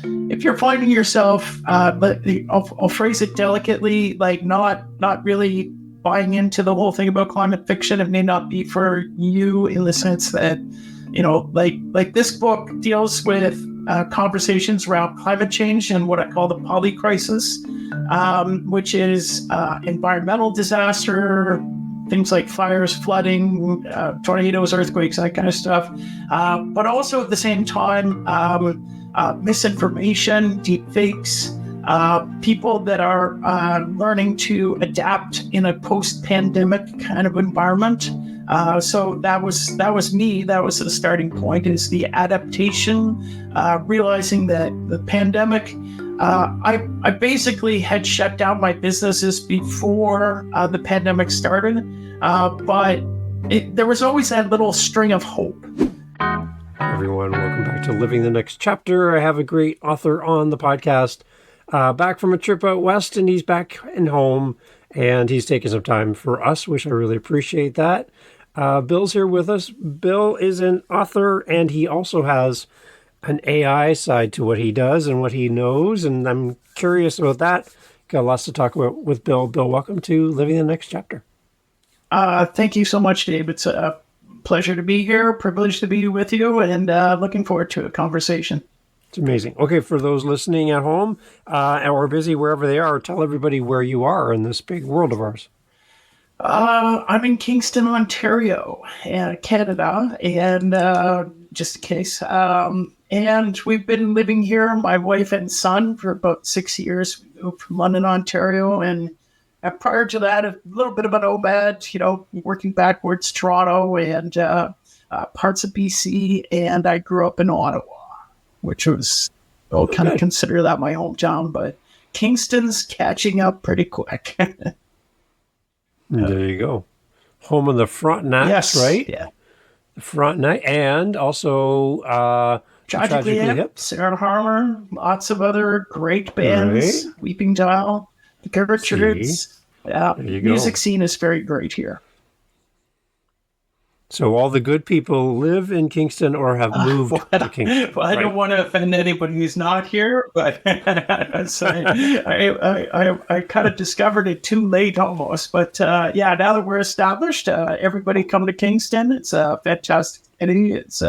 if you're finding yourself, I'll phrase it delicately, like not really buying into the whole thing about climate fiction, it may not be for you, in the sense that, like this book deals with conversations around climate change and what I call the poly crisis, which is environmental disaster, things like fires, flooding, tornadoes, earthquakes, that kind of stuff. But also at the same time, misinformation, deep fakes, people that are learning to adapt in a post-pandemic kind of environment. So that was me. That was the starting point, is the adaptation, realizing that the pandemic, I basically had shut down my businesses before the pandemic started, but there was always that little string of hope. Everyone, welcome back to Living the Next Chapter. I have a great author on the podcast, back from a trip out west, and he's back in home, and he's taking some time for us, which I really appreciate that. Bill's here with us. Bill is an author, and he also has an AI side to what he does and what he knows, and I'm curious about that. Got lots to talk about with Bill. Bill, welcome to Living the Next Chapter. Thank you so much, Dave. It's a pleasure to be here, privileged to be with you, and looking forward to a conversation. It's amazing. Okay, for those listening at home or busy wherever they are, tell everybody where you are in this big world of ours. I'm in Kingston, Ontario, Canada, and just in case. And we've been living here, my wife and son, for about 6 years. We moved from London, Ontario, and prior to that, a little bit of a nomad, working backwards, Toronto and parts of BC, and I grew up in Ottawa, which was, I'll kind of consider that my hometown, but Kingston's catching up pretty quick. There you go. Home of the Frontenacs, yes, right? Yeah. The Frontenac, and also Tragically Hip, Sarah Harmer, lots of other great bands, right. Weeping Dial, the Gertrudes. Yeah, music scene is very great here. So all the good people live in Kingston or have moved to Kingston. Well, I don't want to offend anybody who's not here, but so I kind of discovered it too late almost. But now that we're established, everybody come to Kingston. It's a fantastic city. It's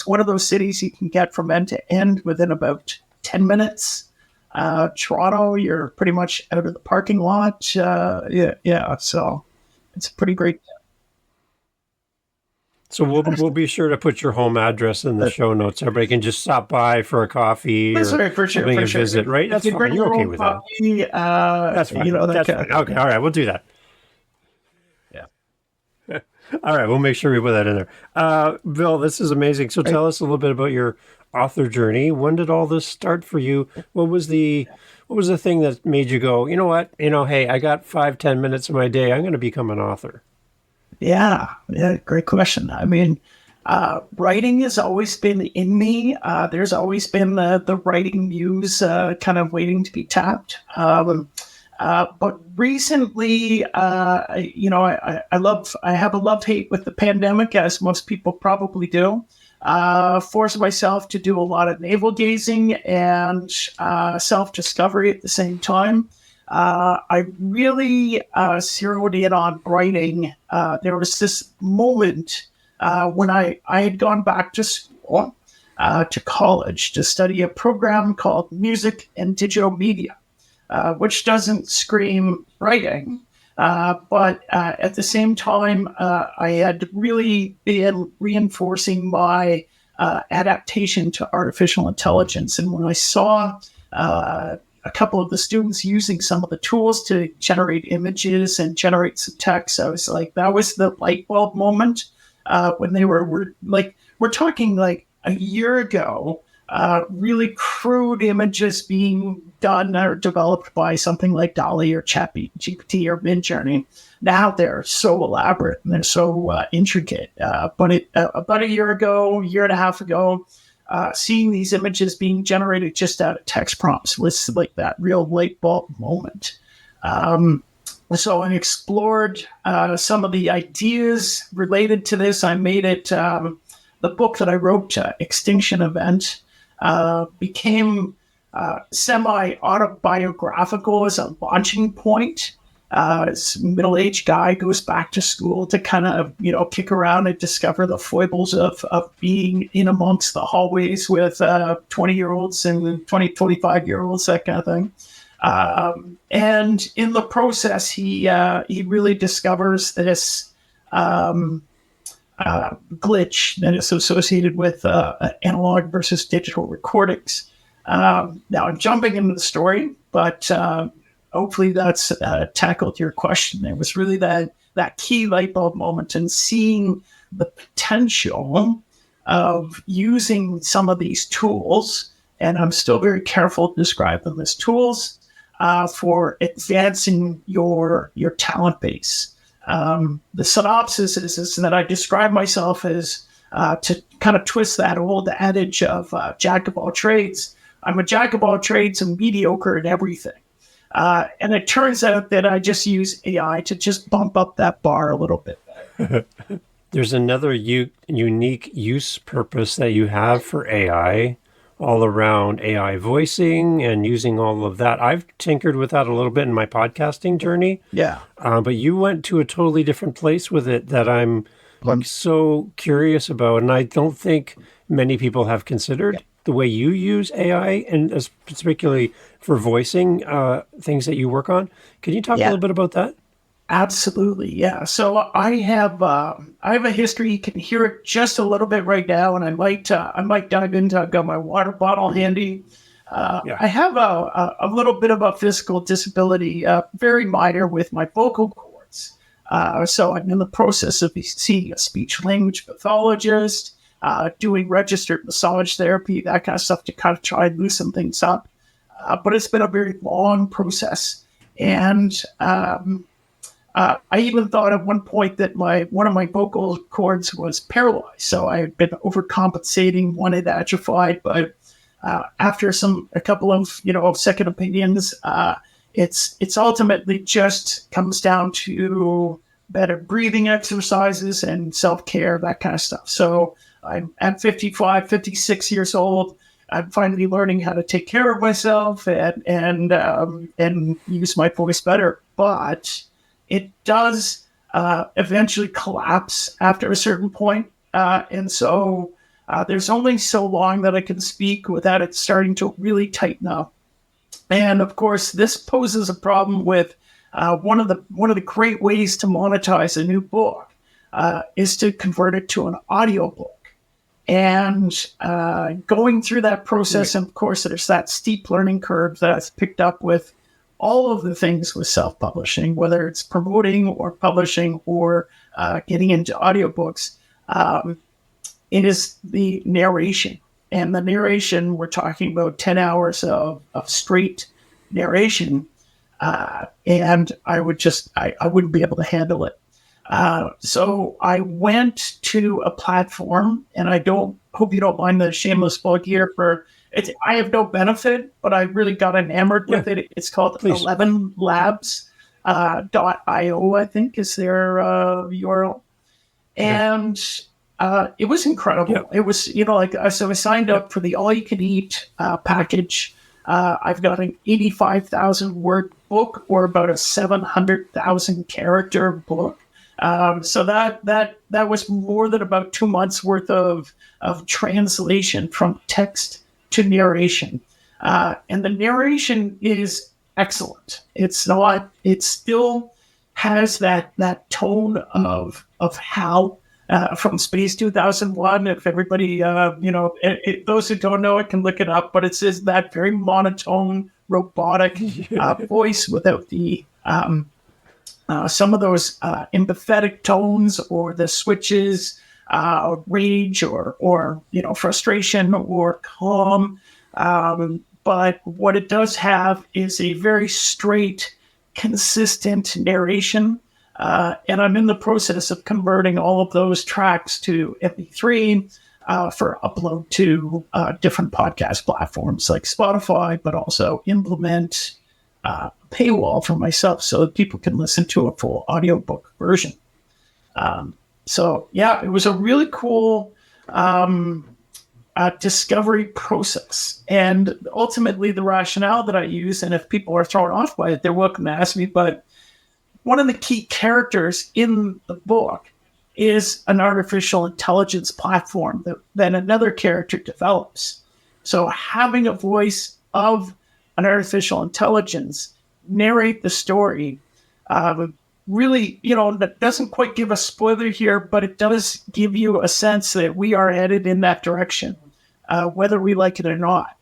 one of those cities you can get from end to end within about 10 minutes. Toronto, you're pretty much out of the parking lot. So it's a pretty great. So we'll be sure to put your home address in the show notes. Everybody can just stop by for a coffee or something and visit, right? That's fine. You're okay with that. That's fine. That's fine. Okay, all right, we'll do that. Yeah. All right, we'll make sure we put that in there. Bill, this is amazing. So tell us a little bit about your author journey. When did all this start for you? What was the thing that made you go, you know what? Hey, I got 5-10 minutes of my day. I'm going to become an author. Yeah, great question. I mean, writing has always been in me. There's always been the writing muse kind of waiting to be tapped. But recently, I have a love-hate with the pandemic, as most people probably do. Forced myself to do a lot of navel gazing and self-discovery at the same time. I really zeroed in on writing. There was this moment when I had gone back to school, to college, to study a program called Music and Digital Media, which doesn't scream writing. But at the same time, I had really been reinforcing my adaptation to artificial intelligence. And when I saw a couple of the students using some of the tools to generate images and generate some text, I was like, that was the light bulb moment when they we're talking like a year ago. Really crude images being done or developed by something like DALL-E or ChatGPT or Midjourney. Now they're so elaborate and they're so intricate. But about a year and a half ago, seeing these images being generated just out of text prompts was like that real light bulb moment. So I explored some of the ideas related to this. I made it the book that I wrote, Extinction Event. became semi-autobiographical as a launching point. This middle-aged guy goes back to school to kind of, kick around and discover the foibles of being in amongst the hallways with 20-year-olds and 25-year-olds, that kind of thing. And in the process, he really discovers this glitch that is associated with analog versus digital recordings. Now, I'm jumping into the story, but hopefully that's tackled your question. It was really that key light bulb moment and seeing the potential of using some of these tools, and I'm still very careful to describe them as tools, for advancing your talent base. The synopsis is that I describe myself as, to kind of twist that old adage of jack of all trades, I'm a jack of all trades and mediocre at everything. And it turns out that I just use AI to just bump up that bar a little bit. There's another unique use purpose that you have for AI, all around AI voicing and using all of that. I've tinkered with that a little bit in my podcasting journey. Yeah. But you went to a totally different place with it that I'm so curious about. And I don't think many people have considered the way you use AI, and particularly for voicing things that you work on. Can you talk a little bit about that? Absolutely, yeah. So I have a history. You can hear it just a little bit right now, and I might dive into. I've got my water bottle handy. I have a little bit of a physical disability, very minor, with my vocal cords. So I'm in the process of seeing a speech language pathologist, doing registered massage therapy, that kind of stuff, to kind of try and loosen things up. But it's been a very long process, and I even thought at one point that one of my vocal cords was paralyzed. So I had been overcompensating, one had atrophied, but after a couple of second opinions, it's ultimately just comes down to better breathing exercises and self-care, that kind of stuff. So I'm at 55, 56 years old. I'm finally learning how to take care of myself and use my voice better, but it does eventually collapse after a certain point. And so there's only so long that I can speak without it starting to really tighten up. And of course, this poses a problem with one of the great ways to monetize a new book is to convert it to an audiobook. And going through that process, and of course, there's that steep learning curve that I've picked up with all of the things with self-publishing, whether it's promoting or publishing or getting into audiobooks. It is the narration. And the narration, we're talking about 10 hours of straight narration. And I wouldn't be able to handle it. So I went to a platform, and hope you don't mind the shameless plug here I have no benefit, but I really got enamored with it. It's called 11labs.io, I think is their URL. And it was incredible. Yep. It was, so I signed up for the all-you-can-eat package. I've got an 85,000 word book, or about a 700,000 character book. So that was more than about 2 months worth of translation from text to narration. And the narration is excellent. It still has that tone of HAL from Space 2001. If everybody, those who don't know it can look it up, but it says that very monotone, robotic voice without the some of those empathetic tones or the switches, rage or frustration or calm. But what it does have is a very straight, consistent narration. And I'm in the process of converting all of those tracks to MP3 for upload to different podcast platforms like Spotify, but also implement paywall for myself so that people can listen to a full audiobook version. So yeah, it was a really cool discovery process. And ultimately, the rationale that I use, and if people are thrown off by it, they're welcome to ask me, but one of the key characters in the book is an artificial intelligence platform that another character develops. So having a voice of an artificial intelligence narrate the story really, that doesn't quite give a spoiler here, but it does give you a sense that we are headed in that direction, whether we like it or not.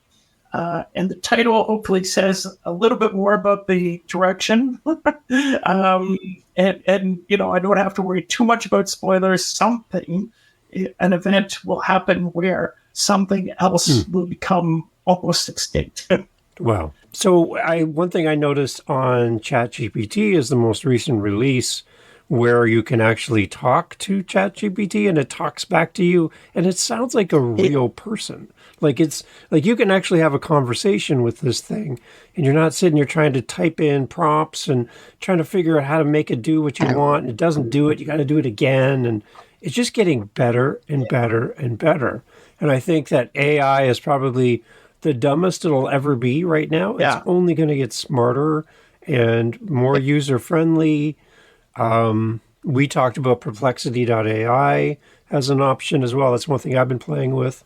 And the title hopefully says a little bit more about the direction. And I don't have to worry too much about spoilers. An event will happen where something else will become almost extinct. Wow. So one thing I noticed on ChatGPT is the most recent release where you can actually talk to ChatGPT and it talks back to you and it sounds like a real person. Like it's like you can actually have a conversation with this thing and you're not sitting here trying to type in prompts and trying to figure out how to make it do what you want. And it doesn't do it. You got to do it again. And it's just getting better and better and better. And I think that AI is probably the dumbest it'll ever be right now. Yeah. It's only going to get smarter and more user-friendly. We talked about perplexity.ai as an option as well. That's one thing I've been playing with.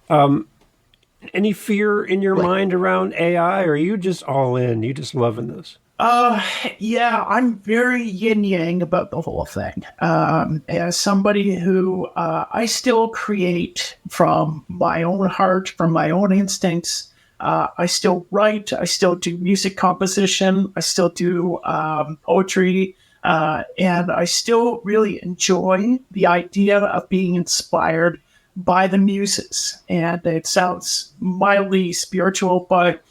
Any fear in your mind around AI, or are you just all in? You just loving this? Yeah, I'm very yin-yang about the whole thing. As somebody who I still create from my own heart, from my own instincts. I still write. I still do music composition. I still do poetry. And I still really enjoy the idea of being inspired by the muses. And it sounds mildly spiritual, but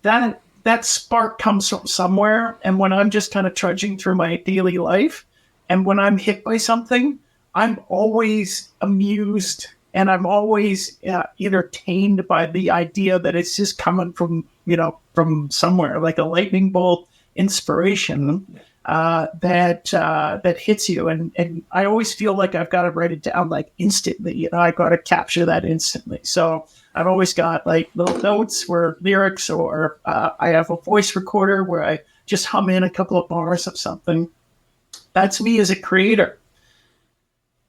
that spark comes from somewhere. And when I'm just kind of trudging through my daily life, and when I'm hit by something, I'm always amused and I'm always entertained by the idea that it's just coming from somewhere, like a lightning bolt inspiration that hits you. And I always feel like I've got to write it down like instantly. I got to capture that instantly. So I've always got like little notes where lyrics, or I have a voice recorder where I just hum in a couple of bars of something. That's me as a creator.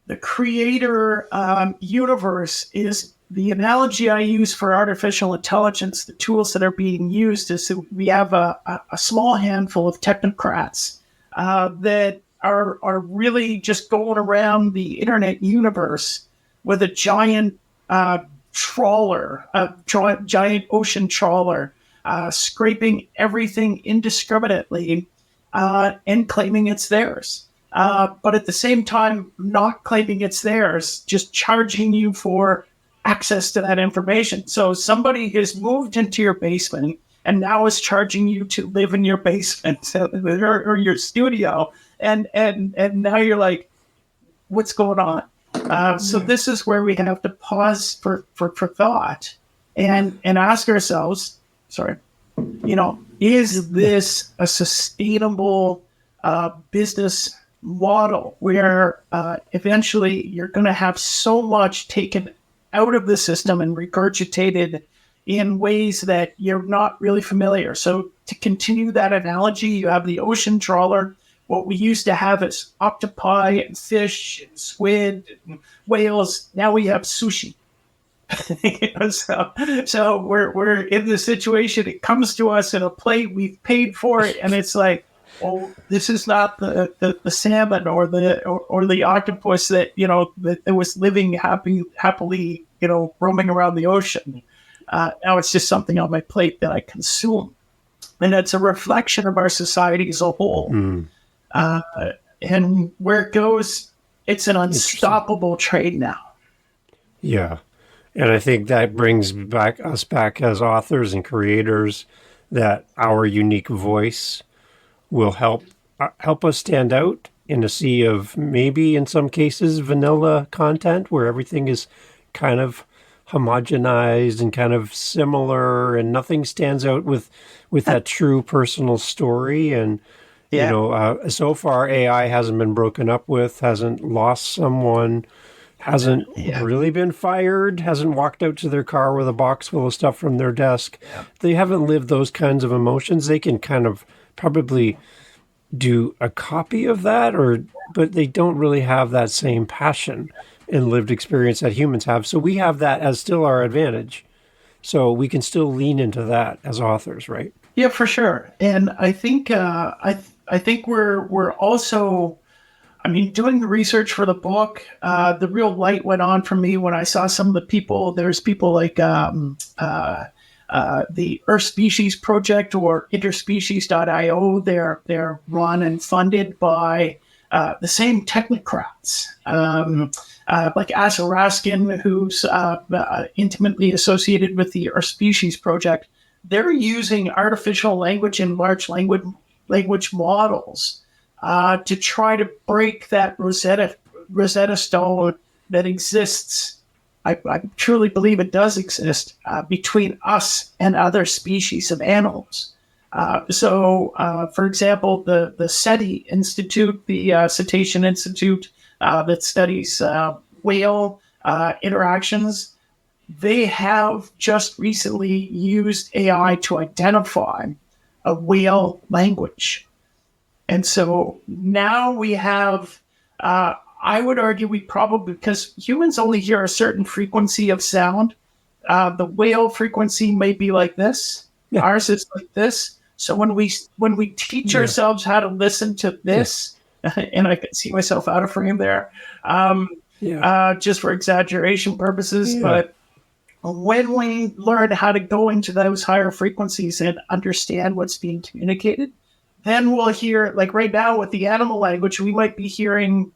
The creator universe is the analogy I use for artificial intelligence. The tools that are being used is that we have a small handful of technocrats that are really just going around the internet universe with a giant trawler, a giant ocean trawler, scraping everything indiscriminately and claiming it's theirs. But at the same time, not claiming it's theirs, just charging you for access to that information. So somebody has moved into your basement and now is charging you to live in your basement or your studio. And now you're like, what's going on? So this is where we have to pause for thought and ask ourselves, is this a sustainable business model where eventually you're going to have so much taken out of the system and regurgitated in ways that you're not really familiar? So to continue that analogy, you have the ocean trawler. What we used to have is octopi and fish and squid and whales. Now we have sushi. So we're in the situation. It comes to us in a plate. We've paid for it, and it's like, well, this is not the salmon or the octopus that that was living happily roaming around the ocean. Now it's just something on my plate that I consume, and it's a reflection of our society as a whole. And where it goes, it's an unstoppable trade now. Yeah. And I think that brings us back as authors and creators, that our unique voice will help us stand out in a sea of, maybe in some cases, vanilla content where everything is kind of homogenized and kind of similar and nothing stands out with that true personal story. And so far AI hasn't been broken up with, hasn't lost someone, hasn't really been fired, hasn't walked out to their car with a box full of stuff from their desk. Yeah. They haven't lived those kinds of emotions. They can kind of probably do a copy of that, but they don't really have that same passion and lived experience that humans have. So we have that as still our advantage. So we can still lean into that as authors, right? Yeah, for sure. And I think I think we're also, I mean, doing the research for the book, the real light went on for me when I saw some of the people. There's people like the Earth Species Project or interspecies.io. They're run and funded by the same technocrats, like Asa Raskin, who's intimately associated with the Earth Species Project. They're using artificial language and large language models to try to break that Rosetta Stone that exists. I truly believe it does exist between us and other species of animals. So, for example, the SETI Institute, the Cetacean Institute that studies whale interactions, they have just recently used AI to identify a whale language. And so now we have, I would argue we probably, because humans only hear a certain frequency of sound, the whale frequency may be like this, ours is like this. So when we teach ourselves how to listen to this, and I can see myself out of frame there, just for exaggeration purposes, but when we learn how to go into those higher frequencies and understand what's being communicated, then we'll hear, like right now with the animal language, we might be hearing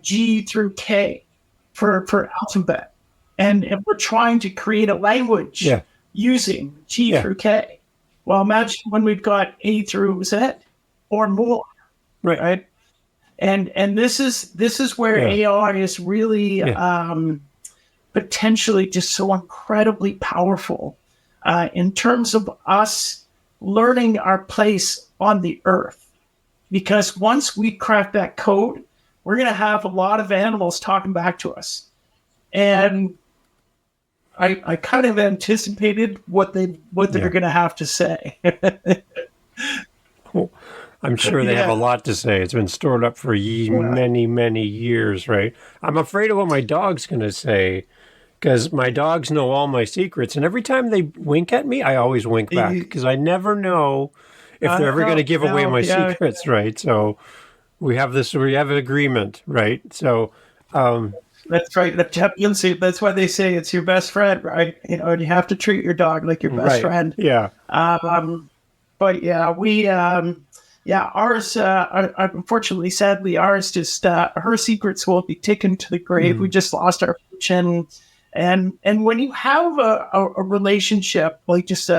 G through K for alphabet. And if we're trying to create a language using G through K, well, imagine when we've got A through Z or more, right? And this is where AI is really potentially just so incredibly powerful in terms of us learning our place on the earth. Because once we crack that code, we're going to have a lot of animals talking back to us. And I kind of anticipated what they're going to have to say. Well, I'm sure they have a lot to say. It's been stored up for many, many years, right? I'm afraid of what my dog's going to say, because my dogs know all my secrets. And every time they wink at me, I always wink back, because I never know if they're ever going to give away my secrets, right? So we have an agreement, right? So that's right. That's why they say it's your best friend, right? You know, and you have to treat your dog like your best friend. Yeah. But ours, unfortunately, sadly, ours just, her secrets will be taken to the grave. We just lost our fortune. And when you have a relationship, like just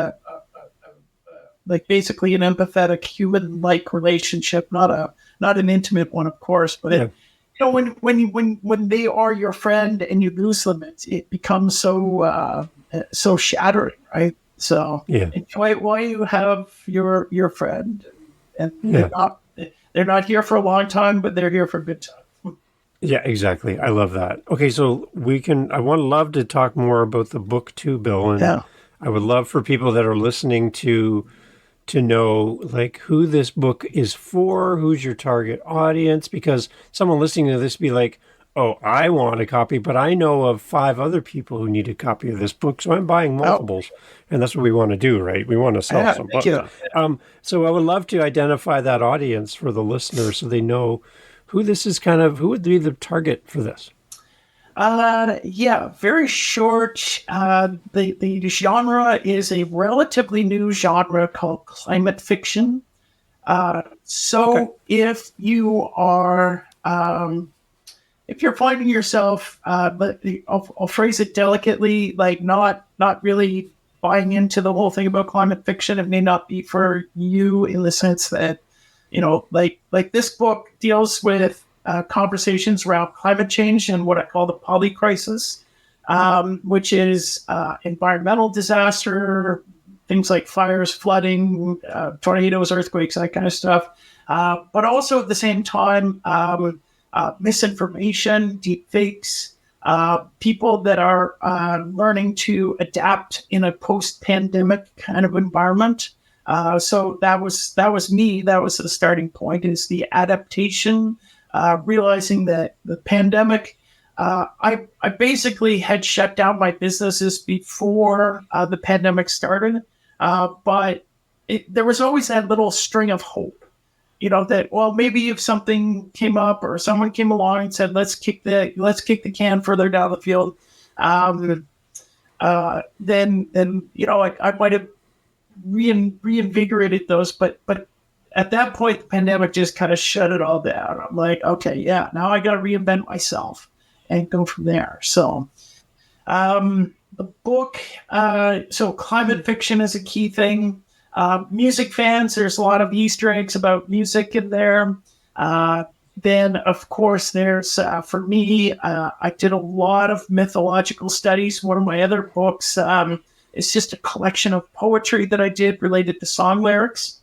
like basically an empathetic human-like relationship, not an intimate one, of course, but you know, when they are your friend and you lose them, it becomes so shattering, right? So enjoy it while you have your friend, and they're not here for a long time, but they're here for a good time. Yeah, exactly. I love that. Okay, so I would love to talk more about the book too, Bill, and I would love for people that are listening to know, like, who this book is for, who's your target audience, because someone listening to this be like, oh, I want a copy, but I know of 5 other people who need a copy of this book, so I'm buying multiples. And that's what we want to do, right? We want to sell some books. So I would love to identify that audience for the listeners so they know who this is, who would be the target for this. Very short. The genre is a relatively new genre called climate fiction. If you are, if you're finding yourself, I'll phrase it delicately, like not really buying into the whole thing about climate fiction, it may not be for you, in the sense that, you know, like this book deals with conversations around climate change and what I call the polycrisis, which is environmental disaster, things like fires, flooding, tornadoes, earthquakes, that kind of stuff. But also at the same time, misinformation, deep fakes, people that are learning to adapt in a post-pandemic kind of environment. So that was me. That was the starting point, is the adaptation, realizing that the pandemic, I basically had shut down my businesses before the pandemic started, but there was always that little string of hope, that, well, maybe if something came up or someone came along and said, let's kick the can further down the field, then I might have reinvigorated those, but at that point, the pandemic just kind of shut it all down. I'm like, okay, yeah, now I got to reinvent myself and go from there. So, the book, so climate fiction is a key thing. Music fans, there's a lot of Easter eggs about music in there. Then, of course, there's, for me, I did a lot of mythological studies. One of my other books is just a collection of poetry that I did related to song lyrics,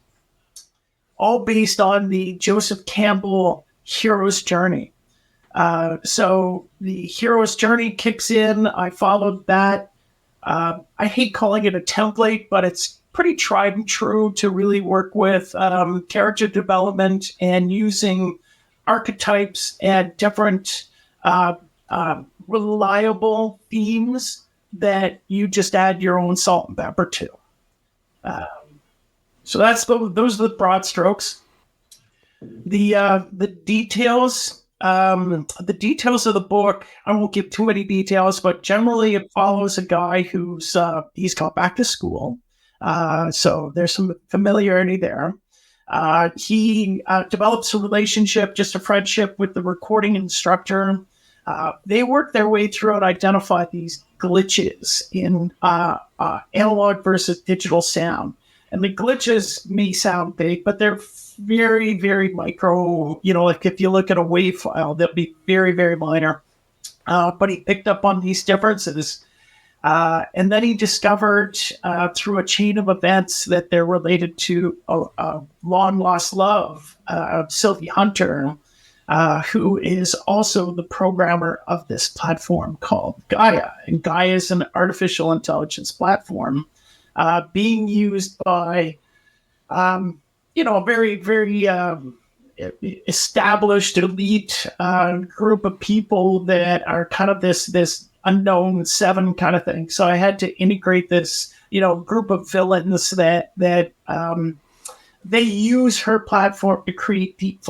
all based on the Joseph Campbell hero's journey. So the hero's journey kicks in. I followed that. I hate calling it a template, but it's pretty tried and true to really work with character development and using archetypes and different reliable themes that you just add your own salt and pepper to. So those are the broad strokes. The details of the book, I won't give too many details, but generally it follows a guy who's he's gone back to school. So there's some familiarity there. He develops a relationship, just a friendship, with the recording instructor. They work their way through and identify these glitches in analog versus digital sound. And the glitches may sound big, but they're very, very micro. Like if you look at a WAV file, they'll be very, very minor. But he picked up on these differences. And then he discovered through a chain of events that they're related to a long-lost love, Sylvie Hunter, who is also the programmer of this platform called GAIA. And GAIA is an artificial intelligence platform being used by, a very, very established elite group of people that are kind of this unknown seven kind of thing. So I had to integrate this, group of villains that they use her platform to create deep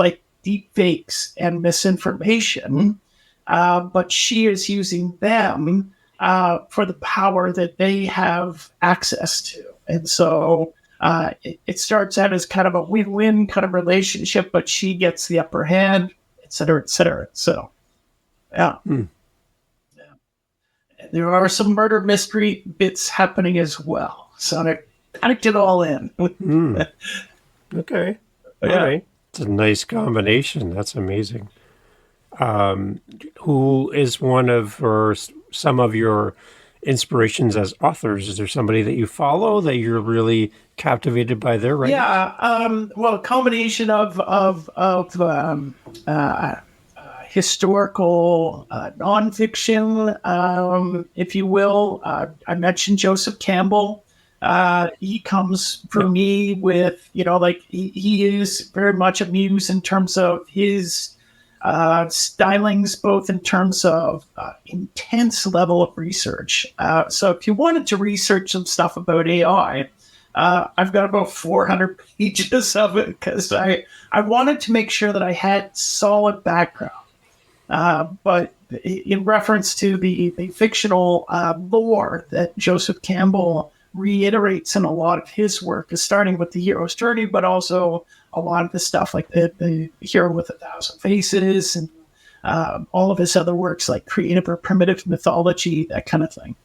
fakes and misinformation, but she is using them for the power that they have access to. And so it starts out as kind of a win-win kind of relationship, but she gets the upper hand, et cetera, et cetera. So, yeah. There are some murder mystery bits happening as well. So I kind of get all in. Okay. All right. It's a nice combination. That's amazing. Who is one of or some of your inspirations as authors? Is there somebody that you follow that you're really captivated by their writing? Yeah. Well, a combination of historical nonfiction, if you will. I mentioned Joseph Campbell. He comes for me with, he is very much a muse in terms of his stylings, both in terms of intense level of research. So if you wanted to research some stuff about AI, I've got about 400 pages of it because I wanted to make sure that I had solid background. But in reference to the fictional lore that Joseph Campbell reiterates in a lot of his work, is starting with the hero's journey, but also a lot of the stuff like the Hero with 1,000 Faces and all of his other works like Creative or Primitive Mythology, that kind of thing.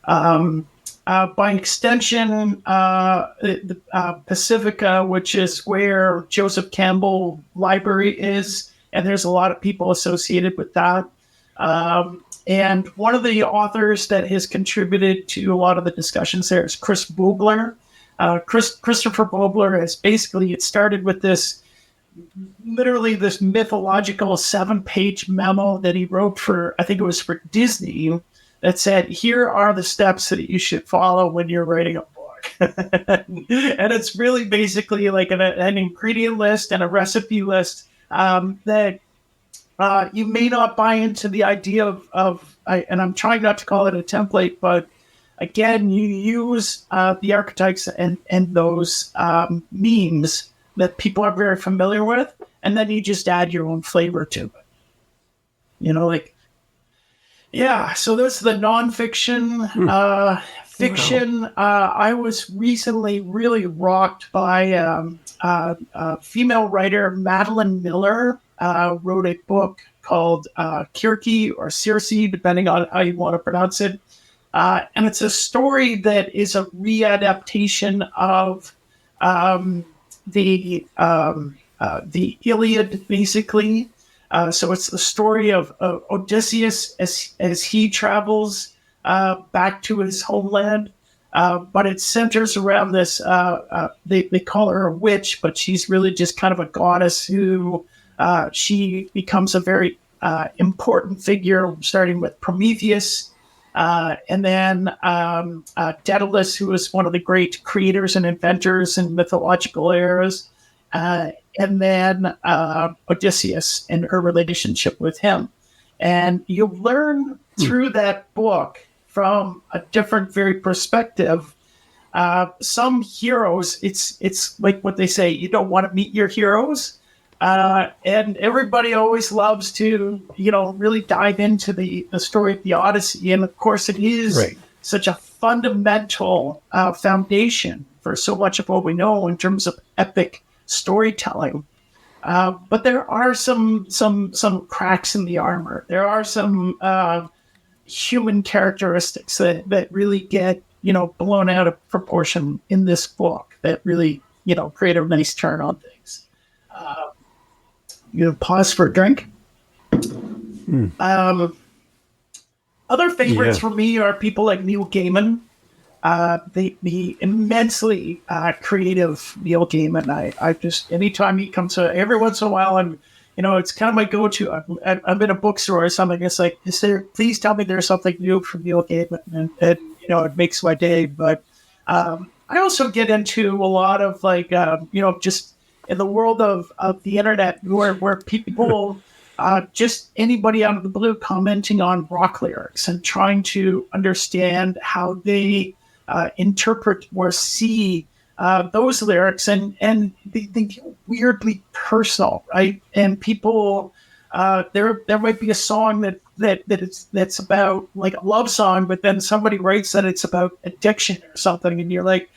By extension, the Pacifica, which is where Joseph Campbell Library is, and there's a lot of people associated with that. And one of the authors that has contributed to a lot of the discussions there is Chris Bobler. Christopher Bobler has basically, it started with this literally this mythological 7-page memo that he wrote for, I think it was for Disney, that said, here are the steps that you should follow when you're writing a book. And it's really basically like an ingredient list and a recipe list that you may not buy into the idea of, and I'm trying not to call it a template, but again, you use the archetypes and those memes that people are very familiar with, and then you just add your own flavor to it. You know, like, yeah, so that's the nonfiction. Fiction, wow. I was recently really rocked by female writer Madeline Miller. Wrote a book called Kirke or Circe, depending on how you want to pronounce it. And it's a story that is a readaptation of the Iliad, basically. So it's the story of Odysseus as he travels back to his homeland. But it centers around this, they call her a witch, but she's really just kind of a goddess who she becomes a very important figure, starting with Prometheus, and then Daedalus, who was one of the great creators and inventors in mythological eras, and then Odysseus and her relationship with him. And you'll learn through that book from a different very perspective. Some heroes, it's like what they say, you don't want to meet your heroes. And everybody always loves to, really dive into the story of the Odyssey. And of course, it is such a fundamental foundation for so much of what we know in terms of epic storytelling. But there are some cracks in the armor. There are some human characteristics that really get, blown out of proportion in this book that really, create a nice turn on things. Pause for a drink. Other favorites for me are people like Neil Gaiman. The immensely creative Neil Gaiman. I just, anytime he comes to, every once in a while, it's kind of my go-to. I'm in a bookstore or something. It's like, please tell me there's something new from Neil Gaiman, and it makes my day. But I also get into a lot of just in the world of the internet, where people, just anybody out of the blue commenting on rock lyrics and trying to understand how they interpret or see those lyrics, and they get weirdly personal, right? And people, there might be a song that's about like a love song, but then somebody writes that it's about addiction or something, and you're like,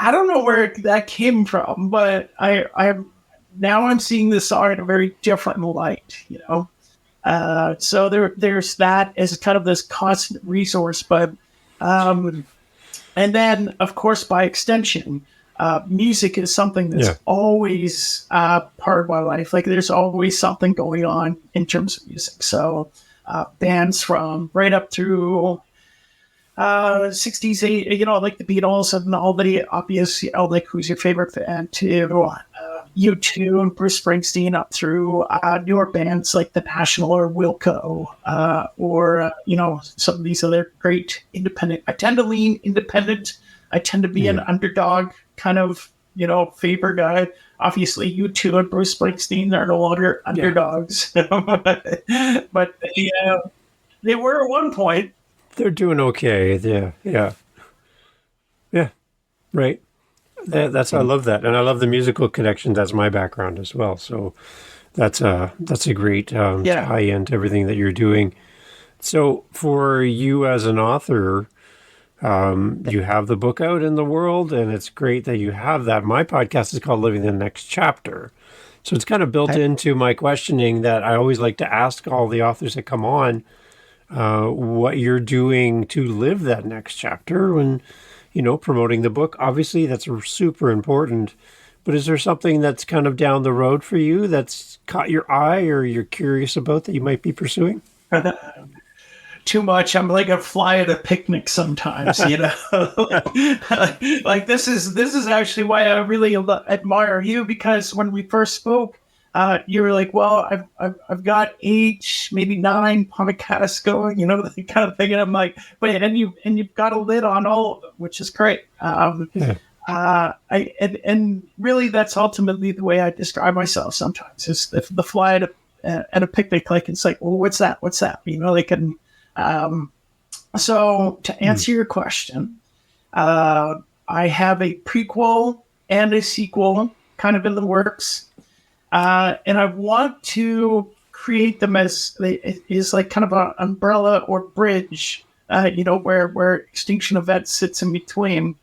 I don't know where that came from, but I'm seeing this song in a very different light, So there's that as kind of this constant resource, but and then of course by extension, music is something that's always part of my life. Like there's always something going on in terms of music. So bands from right up through 60s, like the Beatles and all the obvious, like who's your favorite band, to U2 and Bruce Springsteen, up through newer bands like The National or Wilco, or some of these other great independent. I tend to lean independent. I tend to be an underdog kind of, favor guy. Obviously, U2 and Bruce Springsteen are no longer underdogs, but they were at one point. They're doing okay. Yeah. Right. That's I love that, and I love the musical connections. That's my background as well. So that's a great tie-in to everything that you're doing. So for you as an author, you have the book out in the world, and it's great that you have that. My podcast is called Living the Next Chapter. So it's kind of built into my questioning that I always like to ask all the authors that come on, what you're doing to live that next chapter when, promoting the book. Obviously, that's super important. But is there something that's kind of down the road for you that's caught your eye or you're curious about that you might be pursuing? Too much. I'm like a fly at a picnic sometimes, Like this is actually why I really admire you, because when we first spoke, you were like, well, I've got 8, maybe 9 podcasts going, the kind of thing. And I'm like, but and you've got a lid on all of them, which is great. And really, that's ultimately the way I describe myself. Sometimes is the fly at a picnic, like it's like, well, what's that? So to answer your question, I have a prequel and a sequel kind of in the works. And I want to create them as is like kind of an umbrella or bridge, where Extinction Event sits in between,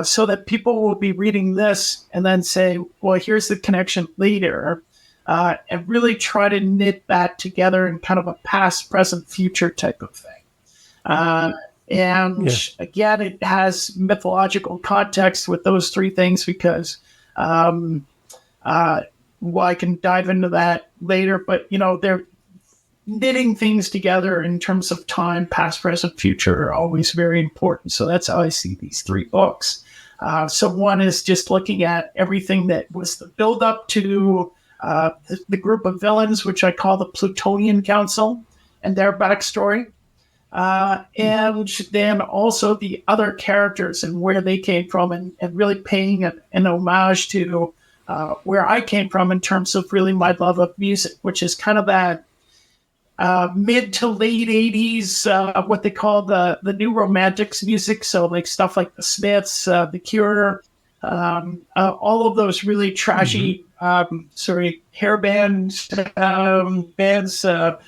so that people will be reading this and then say, well, here's the connection later, and really try to knit that together in kind of a past, present, future type of thing. Again, it has mythological context with those 3 things because, I can dive into that later, but they're knitting things together in terms of time, past, present, future are always very important. So that's how I see these 3 books. So one is just looking at everything that was the build up to the group of villains, which I call the Plutonian Council, and their backstory. And then also the other characters and where they came from, and really paying an homage to where I came from in terms of really my love of music, which is kind of that mid to late 80s, what they call the new romantics music. So like stuff like the Smiths, the Cure, all of those really trashy, hair bands. So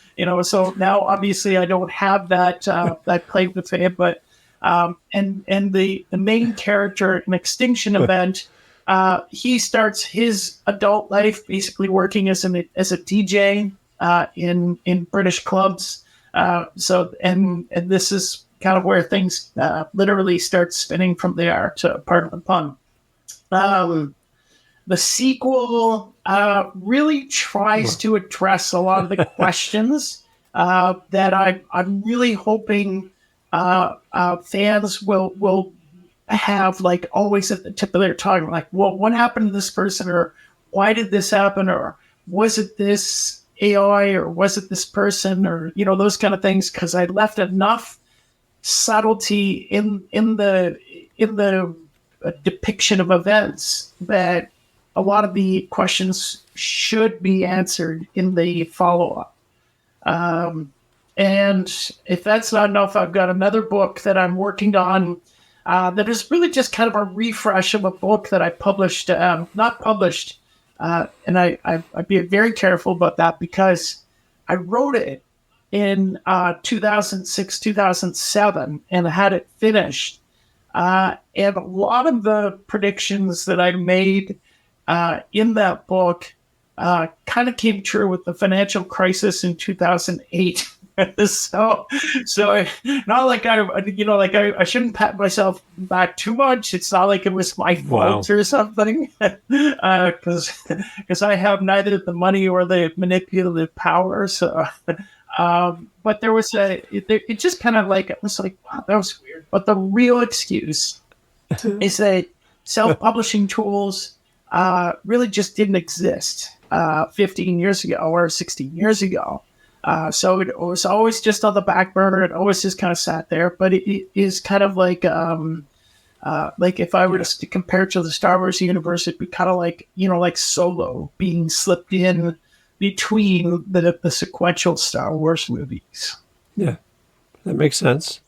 now obviously I don't have that claim to fame, but and the main character in Extinction Event. He starts his adult life basically working as a DJ in British clubs. So this is kind of where things literally start spinning from there, to pardon the pun. The sequel really tries to address a lot of the questions that I'm really hoping fans will have, like, always at the tip of their tongue, like, well, what happened to this person, or why did this happen, or was it this AI, or was it this person, or those kind of things, because I left enough subtlety in the depiction of events that a lot of the questions should be answered in the follow-up. And if that's not enough, I've got another book that I'm working on that is really just kind of a refresh of a book that I published, not published, and I'd be very careful about that because I wrote it in 2006, 2007, and had it finished. And a lot of the predictions that I made in that book kind of came true with the financial crisis in 2008. so not like I shouldn't pat myself back too much. It's not like it was my fault or something, because I have neither the money or the manipulative power. So, but there was it just kind of like, it was like, wow, that was weird. But the real excuse is that self-publishing tools really just didn't exist 15 years ago or 16 years ago. So it was always just on the back burner. It always just kind of sat there. But it is kind of like if I were to compare it to the Star Wars universe, it'd be kind of like, like Solo being slipped in between the sequential Star Wars movies. Yeah, that makes sense.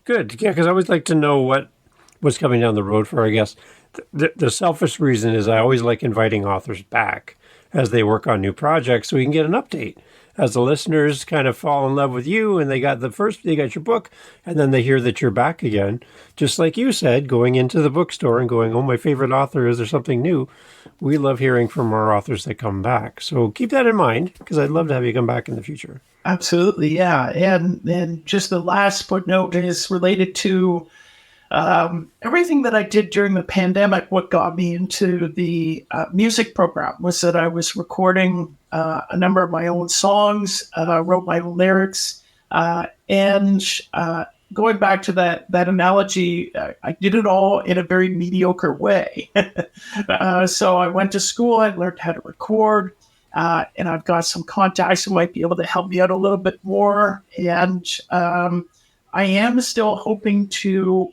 Good. Yeah, because I always like to know what was coming down the road for, I guess. The selfish reason is I always like inviting authors back as they work on new projects so we can get an update. As the listeners kind of fall in love with you and they got your book, and then they hear that you're back again, just like you said, going into the bookstore and going, oh, my favorite author, is there something new? We love hearing from our authors that come back. So keep that in mind, because I'd love to have you come back in the future. Absolutely, yeah. And just the last footnote is related to everything that I did during the pandemic. What got me into the music program was that I was recording a number of my own songs, wrote my own lyrics, and going back to that analogy, I did it all in a very mediocre way. So I went to school, I learned how to record, and I've got some contacts who might be able to help me out a little bit more. And I am still hoping to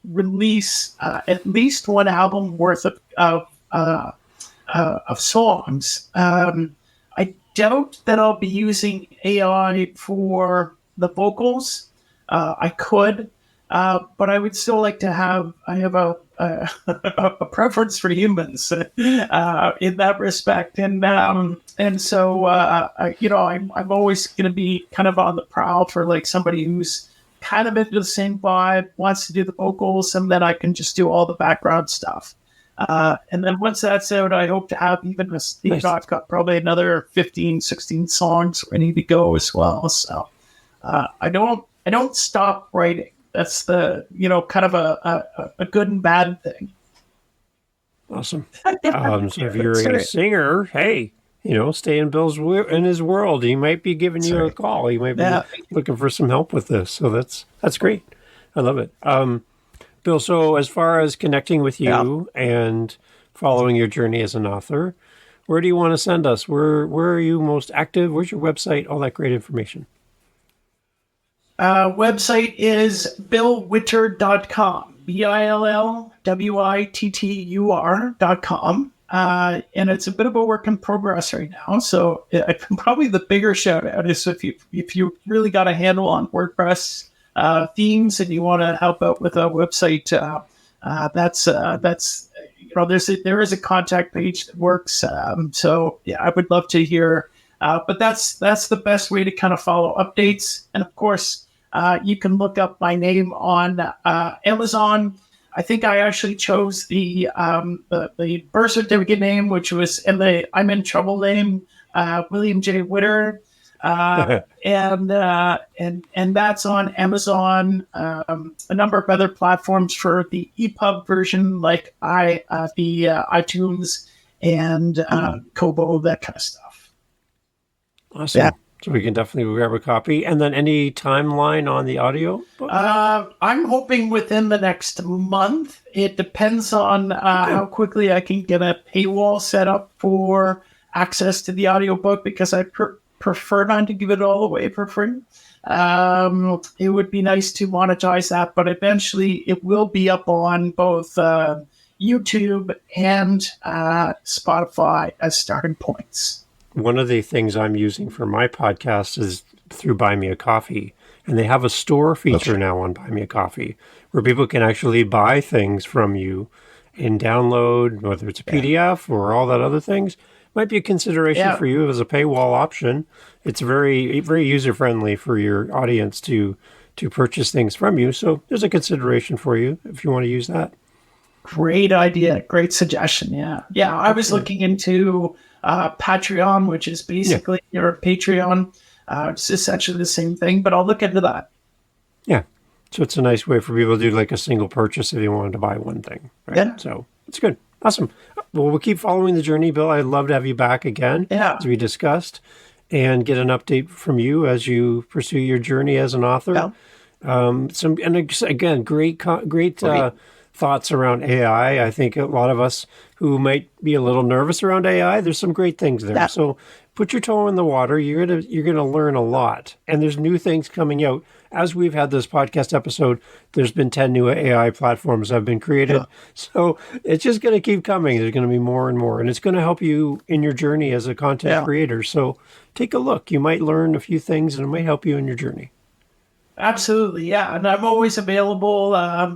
release at least one album worth of songs. I doubt that I'll be using AI for the vocals. I could, but I would still like to have. I have a preference for humans in that respect, and so I'm always going to be kind of on the prowl for like somebody who's kind of into the same vibe, wants to do the vocals, and then I can just do all the background stuff. And then once that's out, I hope to have even I've got probably another 15, 16 songs ready to go as well. So I don't stop writing. That's the, kind of a good and bad thing. Awesome. So if you're a singer, hey, stay in in his world. He might be giving you a call. He might be looking for some help with this. So that's great. I love it. Bill, so as far as connecting with you and following your journey as an author, where do you want to send us? Where are you most active? Where's your website? All that great information. Website is billwittur.com, BILLWITTUR.com. And it's a bit of a work in progress right now. So probably the bigger shout out is if you really got a handle on WordPress themes and you want to help out with a website, there is a contact page that works. So yeah, I would love to hear. But that's the best way to kind of follow updates. And of course, you can look up my name on Amazon. I think I actually chose the birth certificate name, which was in the I'm in trouble name, William J. Wittur. And that's on Amazon, a number of other platforms for the EPUB version, like the iTunes and Kobo, that kind of stuff. Awesome. Yeah. So we can definitely grab a copy. And then any timeline on the audio book? I'm hoping within the next month. It depends on how quickly I can get a paywall set up for access to the audiobook, because I prefer not to give it all away for free. It would be nice to monetize that, but eventually it will be up on both YouTube and Spotify as starting points. One of the things I'm using for my podcast is through Buy Me a Coffee. And they have a store feature now on Buy Me a Coffee where people can actually buy things from you and download, whether it's a PDF or all that other things. Might be a consideration for you as a paywall option. It's very, very user-friendly for your audience to purchase things from you. So there's a consideration for you if you want to use that. Great idea. Great suggestion. Yeah. Yeah. I was looking into Patreon, which is basically your Patreon. It's essentially the same thing, but I'll look into that. Yeah. So it's a nice way for people to do like a single purchase if you wanted to buy one thing. Right? Yeah. So it's good. Awesome. Well, we'll keep following the journey, Bill. I'd love to have you back again, as we discussed, and get an update from you as you pursue your journey as an author. Again, great thoughts around AI. I think a lot of us who might be a little nervous around AI, there's some great things there. So put your toe in the water. You're gonna learn a lot, and there's new things coming out. As we've had this podcast episode, there's been 10 new AI platforms that have been created. So it's just going to keep coming. There's going to be more and more, and it's going to help you in your journey as a content creator. So take a look. You might learn a few things, and it might help you in your journey. Absolutely, yeah. And I'm always available.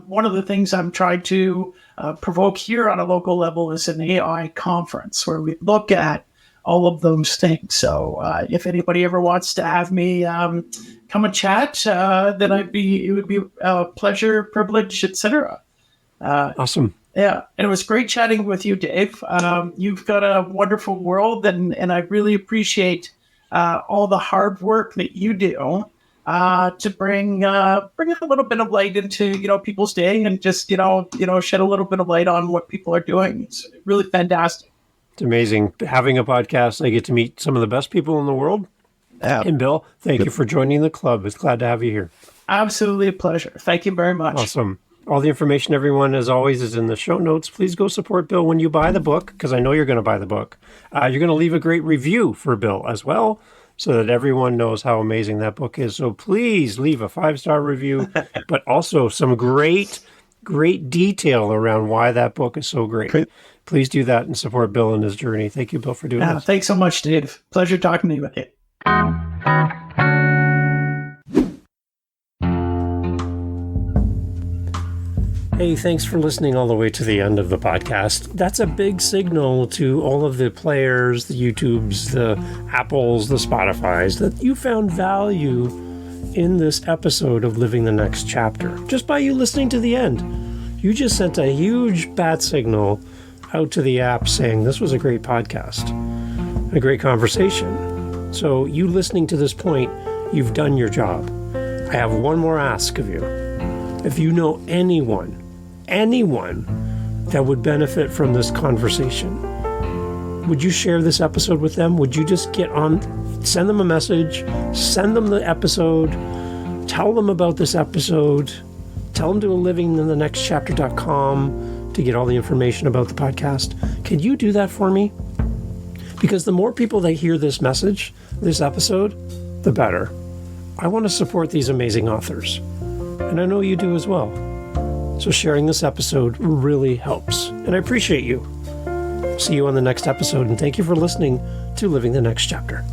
One of the things I'm trying to provoke here on a local level is an AI conference where we look at all of those things. So if anybody ever wants to have me come and chat, then it would be a pleasure, privilege, etc. Awesome. Yeah, and it was great chatting with you, Dave. You've got a wonderful world, and I really appreciate all the hard work that you do to bring a little bit of light into people's day, and just shed a little bit of light on what people are doing. It's really fantastic. It's amazing having a podcast. I get to meet some of the best people in the world. And Bill, thank you for joining the club. It's glad to have you here. Absolutely a pleasure. Thank you very much. Awesome. All the information, everyone, as always, is in the show notes. Please go support Bill when you buy the book, because I know you're going to buy the book. You're going to leave a great review for Bill as well, so that everyone knows how amazing that book is. So please leave a 5-star review, but also some great detail around why that book is so great. Please do that and support Bill in his journey. Thank you, Bill, for doing this. Thanks so much, Dave. Pleasure talking to you with you. Hey, thanks for listening all the way to the end of the podcast. That's a big signal to all of the players, the YouTubes, the Apples, the Spotifys, that you found value in this episode of Living the Next Chapter. Just by you listening to the end, you just sent a huge bat signal out to the app saying this was a great podcast, a great conversation. So you listening to this point, you've done your job. I have one more ask of you. If you know anyone that would benefit from this conversation, would you share this episode with them? Would you just get on, send them a message, send them the episode, tell them about this episode, tell them to go livinginthenextchapter.com to get all the information about the podcast. Can you do that for me? Because the more people that hear this message, this episode, the better. I want to support these amazing authors, and I know you do as well. So sharing this episode really helps, and I appreciate you. See you on the next episode, and thank you for listening to Living the Next Chapter.